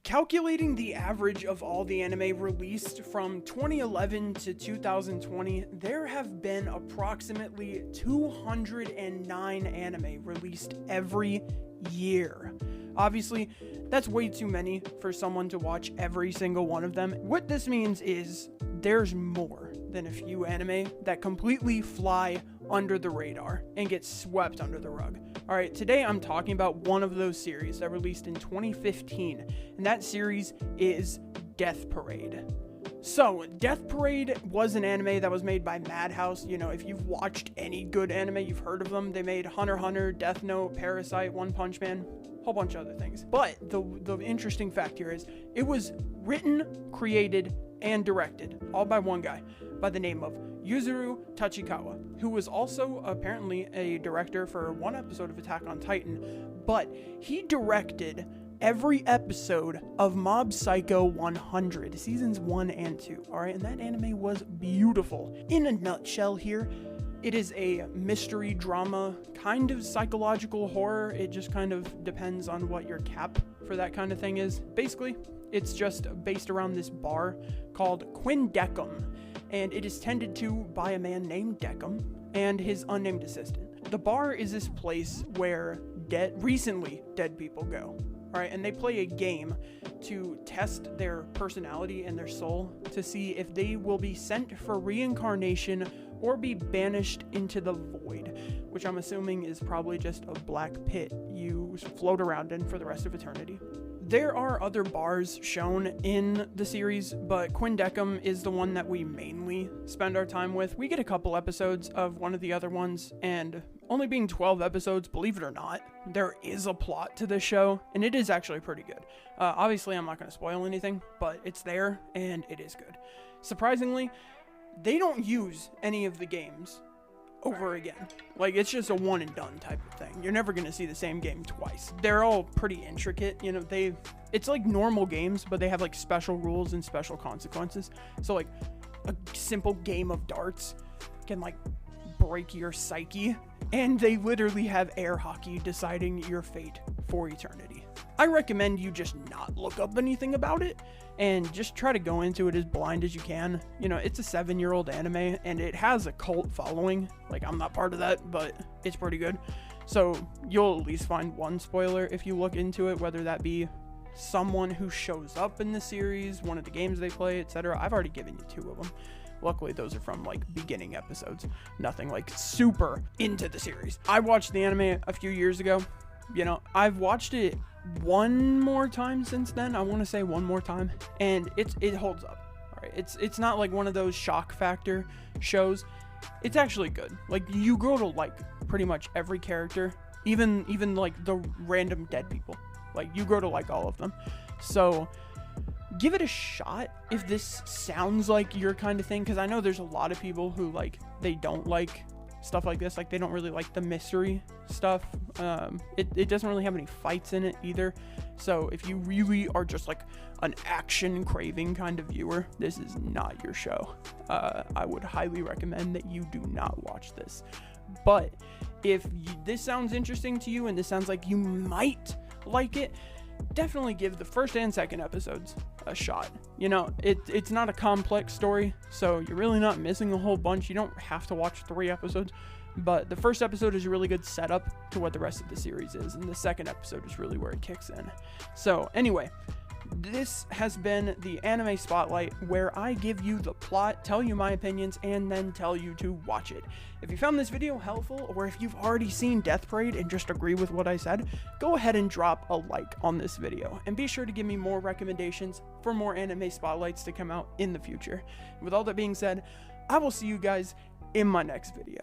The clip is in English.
Calculating the average of all the anime released from 2011 to 2020, there have been approximately 209 anime released every year. Obviously, that's way too many for someone to watch every single one of them. What this means is there's more than a few anime that completely fly under the radar and get swept under the rug. Alright, today I'm talking about one of those series that released in 2015, and that series is Death Parade. So, Death Parade was an anime that was made by Madhouse. You know, if you've watched any good anime, you've heard of them. They made Hunter x Hunter, Death Note, Parasite, One Punch Man, a whole bunch of other things. But the interesting fact here is it was written, created, and directed all by one guy by the name of Yuzuru Tachikawa, who was also apparently a director for one episode of Attack on Titan, but he directed every episode of Mob Psycho 100, seasons 1 and 2, alright, and that anime was beautiful. In a nutshell here, it is a mystery drama, kind of psychological horror. It just kind of depends on what your cap for that kind of thing is. Basically, it's just based around this bar called Quindecum, and it is tended to by a man named Decum and his unnamed assistant. The bar is this place where recently dead people go. Alright, and they play a game to test their personality and their soul to see if they will be sent for reincarnation or be banished into the void, which I'm assuming is probably just a black pit you float around in for the rest of eternity. There are other bars shown in the series, but Quindecum is the one that we mainly spend our time with. We get a couple episodes of one of the other ones, and only being 12 episodes, believe it or not, there is a plot to this show, and it is actually pretty good. Obviously, I'm not going to spoil anything, but it's there, and it is good. Surprisingly, they don't use any of the games over again. Like, it's just a one and done type of thing. You're never going to see the same game twice. They're all pretty intricate, you know, it's like normal games, but they have like special rules and special consequences. So like a simple game of darts can like break your psyche, and they literally have air hockey deciding your fate for eternity. I recommend you just not look up anything about it and just try to go into it as blind as you can. You know, it's a 7-year-old anime and it has a cult following. Like, I'm not part of that, but it's pretty good. So you'll at least find one spoiler if you look into it, whether that be someone who shows up in the series, one of the games they play, etc. I've already given you 2 of them. Luckily, those are from like beginning episodes, nothing like super into the series. I watched the anime a few years ago. You know, I've watched it one more time since then. I want to say one more time, and it holds up. All right, it's not like one of those shock factor shows. It's actually good. Like, you grow to like pretty much every character, even like the random dead people. Like, you grow to like all of them. So give it a shot if this sounds like your kind of thing, because I know there's a lot of people who like, they don't like stuff like this. Like, they don't really like the mystery stuff. It doesn't really have any fights in it either. So if you really are just like an action craving kind of viewer, this is not your show. I would highly recommend that you do not watch this. But if this sounds interesting to you and this sounds like you might like it, definitely give the first and second episodes a shot. You know, it's not a complex story, so you're really not missing a whole bunch. You don't have to watch 3 episodes, but the first episode is a really good setup to what the rest of the series is, and the second episode is really where it kicks in. So anyway, this has been the Anime Spotlight, where I give you the plot, tell you my opinions, and then tell you to watch it. If you found this video helpful, or if you've already seen Death Parade and just agree with what I said, go ahead and drop a like on this video, and be sure to give me more recommendations for more Anime Spotlights to come out in the future. With all that being said, I will see you guys in my next video.